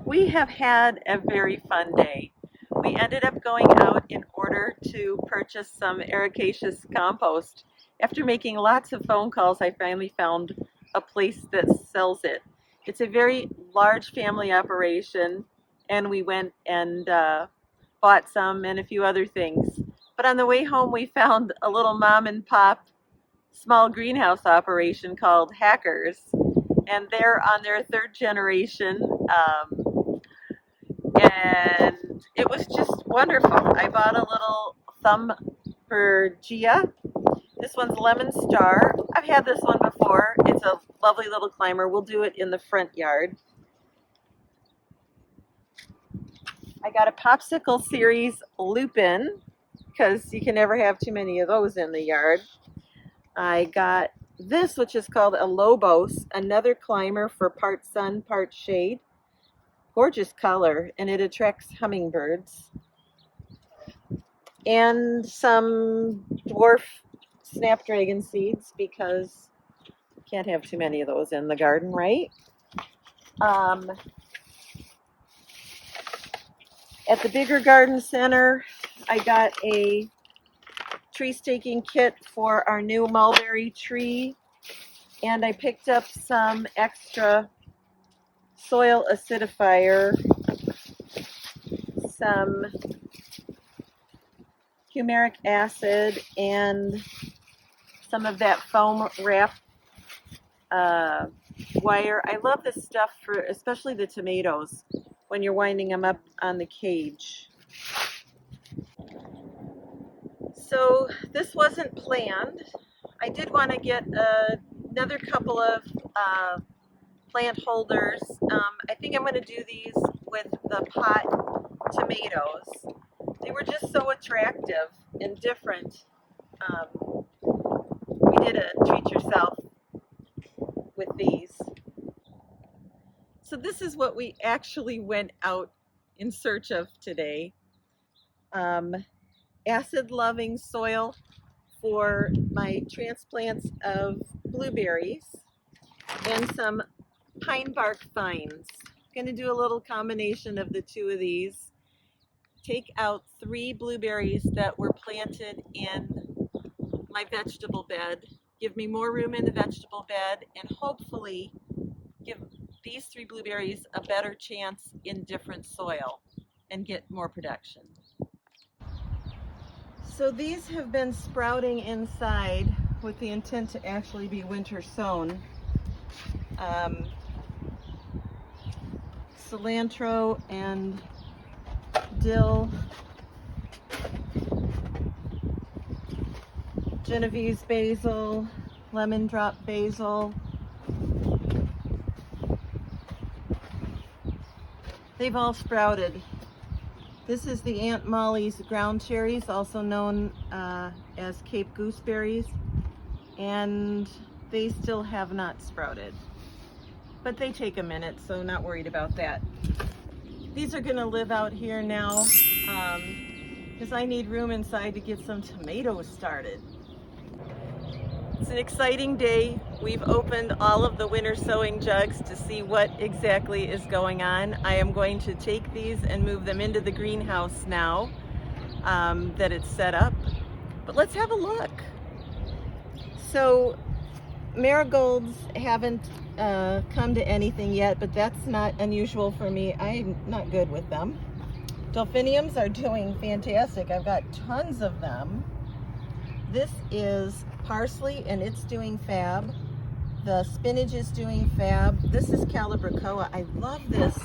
We have had a very fun day. We ended up going out in order to purchase some ericaceous compost. After making lots of phone calls, I finally found a place that sells it. It's a very large family operation, and we went and bought some and a few other things. But on the way home, we found a little mom and pop small greenhouse operation called Hackers, and they're on their third generation. And it was just wonderful. I bought a little thumb for Gia. This one's Lemon Star. I've had this one before. It's a lovely little climber. We'll do it in the front yard. I got a Popsicle Series Lupin because you can never have too many of those in the yard. I got this, which is called a Lobos, another climber for part sun, part shade. Gorgeous color, and it attracts hummingbirds. And some dwarf snapdragon seeds because you can't have too many of those in the garden, right? At the bigger garden center, I got a tree staking kit for our new mulberry tree, and I picked up some extra soil acidifier, some humeric acid, and some of that foam wrap wire. I love this stuff for especially the tomatoes when you're winding them up on the cage. So this wasn't planned. I did want to get another couple of plant holders. I think I'm going to do these with the pot tomatoes. They were just so attractive and different. We did a treat yourself with these. So this is what we actually went out in search of today. Acid-loving soil for my transplants of blueberries and some pine bark vines. I'm going to do a little combination of the two of these. Take out 3 blueberries that were planted in my vegetable bed, give me more room in the vegetable bed, and hopefully give these 3 blueberries a better chance in different soil and get more production. So these have been sprouting inside with the intent to actually be winter sown. Cilantro and dill, Genovese basil, lemon drop basil. They've all sprouted. This is the Aunt Molly's ground cherries, also known as Cape gooseberries, and they still have not sprouted. But they take a minute, so not worried about that. These are gonna live out here now because I need room inside to get some tomatoes started. It's an exciting day. We've opened all of the winter sowing jugs to see what exactly is going on. I am going to take these and move them into the greenhouse now that it's set up. But let's have a look. So marigolds haven't come to anything yet, but that's not unusual for me. I'm not good with them. Delphiniums are doing fantastic. I've got tons of them. This is parsley and it's doing fab. The spinach is doing fab. This is calibrachoa. I love this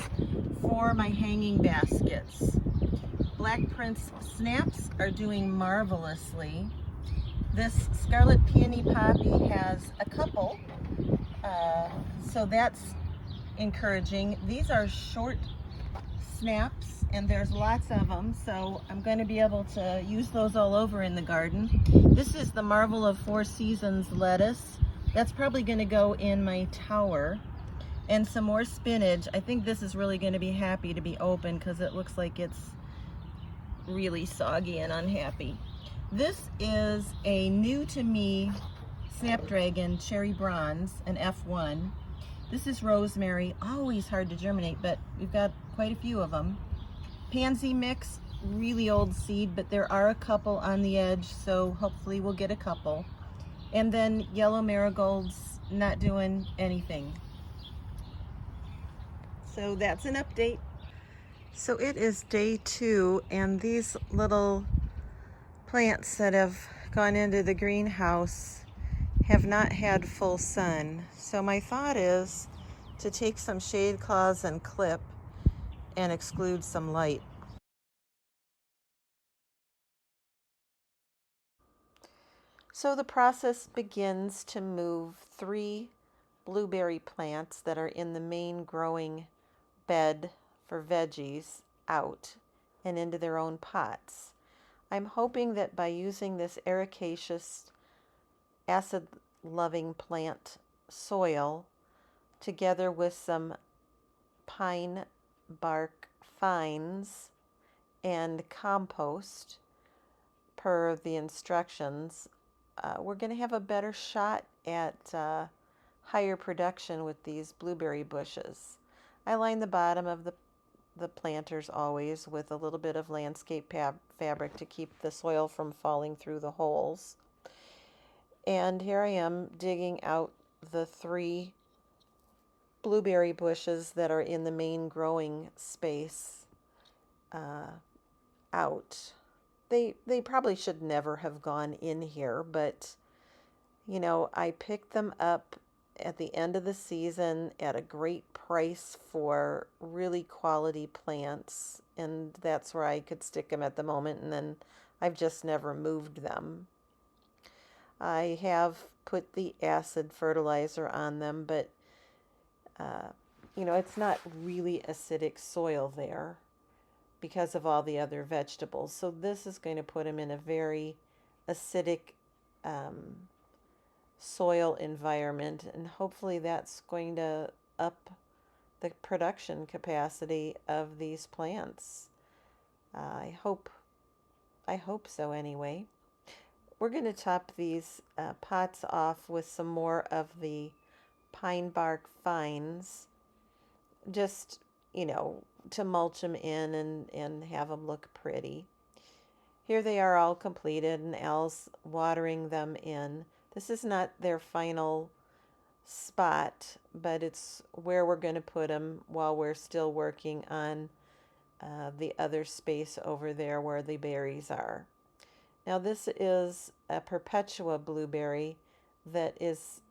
for my hanging baskets. Black Prince snaps are doing marvelously. This scarlet peony poppy has a couple, so that's encouraging. These are short snaps and there's lots of them, so I'm going to be able to use those all over in the garden. This is the Marvel of Four Seasons lettuce. That's probably going to go in my tower. And some more spinach. I think this is really going to be happy to be open because it looks like it's really soggy and unhappy. This is a new to me Snapdragon Cherry Bronze, an F1. This is rosemary, always hard to germinate, but we've got quite a few of them. Pansy mix, really old seed, but there are a couple on the edge, so hopefully we'll get a couple. And then yellow marigolds, not doing anything. So that's an update. So it is day 2, and these little plants that have gone into the greenhouse have not had full sun. So my thought is to take some shade cloths and clip and exclude some light. So the process begins to move 3 blueberry plants that are in the main growing bed for veggies out and into their own pots. I'm hoping that by using this ericaceous acid-loving plant soil together with some pine bark fines and compost per the instructions, we're going to have a better shot at higher production with these blueberry bushes. I line the bottom of the planters always with a little bit of landscape fabric to keep the soil from falling through the holes. And here I am digging out the 3 blueberry bushes that are in the main growing space out. They probably should never have gone in here, but you know, I picked them up at the end of the season at a great price for really quality plants, and that's where I could stick them at the moment, and then I've just never moved them. I have put the acid fertilizer on them, but you know, it's not really acidic soil there because of all the other vegetables. So this is going to put them in a very acidic soil environment, and hopefully that's going to up the production capacity of these plants. I hope so anyway. We're going to top these pots off with some more of the pine bark fines, just, you know, to mulch them in and have them look pretty. Here they are all completed, and Al's watering them in. This is not their final spot, but it's where we're going to put them while we're still working on the other space over there where the berries are. Now this is a Perpetua blueberry that is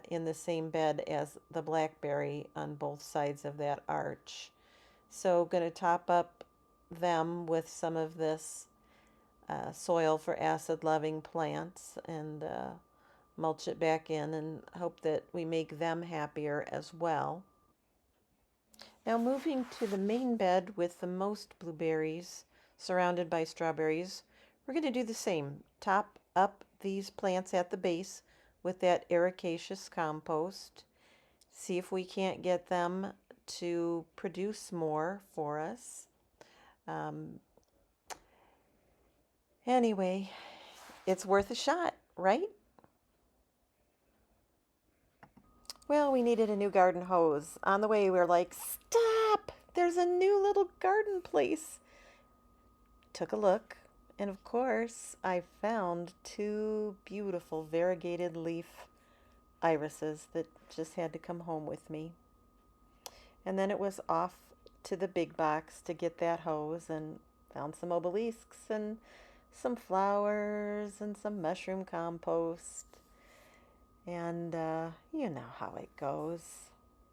in the same bed as the blackberry on both sides of that arch. So going to top up them with some of this soil for acid-loving plants and mulch it back in and hope that we make them happier as well. Now moving to the main bed with the most blueberries surrounded by strawberries, we're going to do the same. Top up these plants at the base with that ericaceous compost. See if we can't get them to produce more for us. Anyway, it's worth a shot, right? Well, we needed a new garden hose. On the way, we were like, stop! There's a new little garden place. Took a look, and of course, I found 2 beautiful variegated leaf irises that just had to come home with me. And then it was off to the big box to get that hose, and found some obelisks and some flowers and some mushroom compost. And you know how it goes,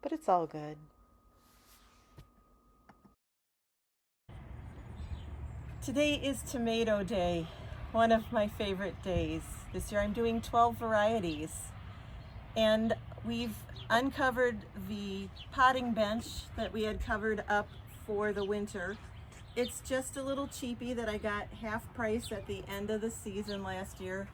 but it's all good. Today is Tomato Day, one of my favorite days. This year I'm doing 12 varieties, and we've uncovered the potting bench that we had covered up for the winter. It's just a little cheapie that I got half price at the end of the season last year.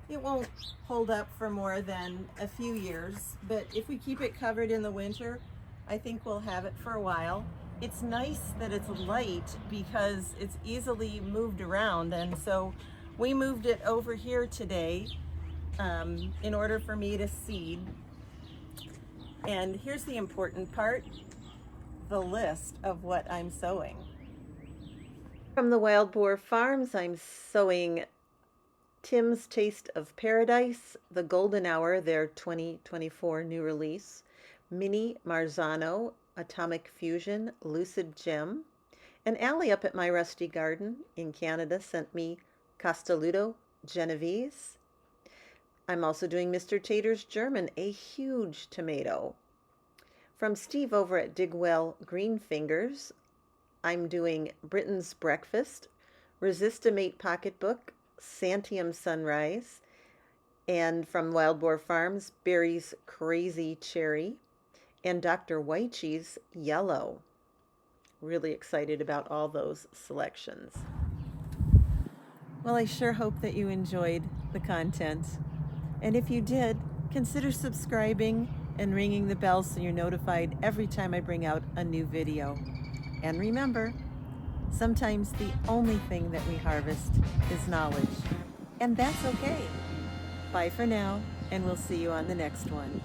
It won't hold up for more than a few years, but if we keep it covered in the winter, I think we'll have it for a while. It's nice that it's light because it's easily moved around, and so we moved it over here today in order for me to seed. And here's the important part, the list of what I'm sowing. From the Wild Boar Farms, I'm sowing Tim's Taste of Paradise, The Golden Hour, their 2024 new release, Mini Marzano, Atomic Fusion, Lucid Gem. And Allie up at my rusty garden in Canada sent me Castelluto Genovese. I'm also doing Mr. Tater's German, a huge tomato. From Steve over at Digwell Green Fingers, I'm doing Britain's Breakfast, Resistimate Pocketbook, Santium Sunrise, and from Wild Boar Farms, Berry's Crazy Cherry, and Dr. Whitey's Yellow. Really excited about all those selections. Well, I sure hope that you enjoyed the content. And if you did, consider subscribing and ringing the bell so you're notified every time I bring out a new video. And remember, sometimes the only thing that we harvest is knowledge. And that's okay. Bye for now, and we'll see you on the next one.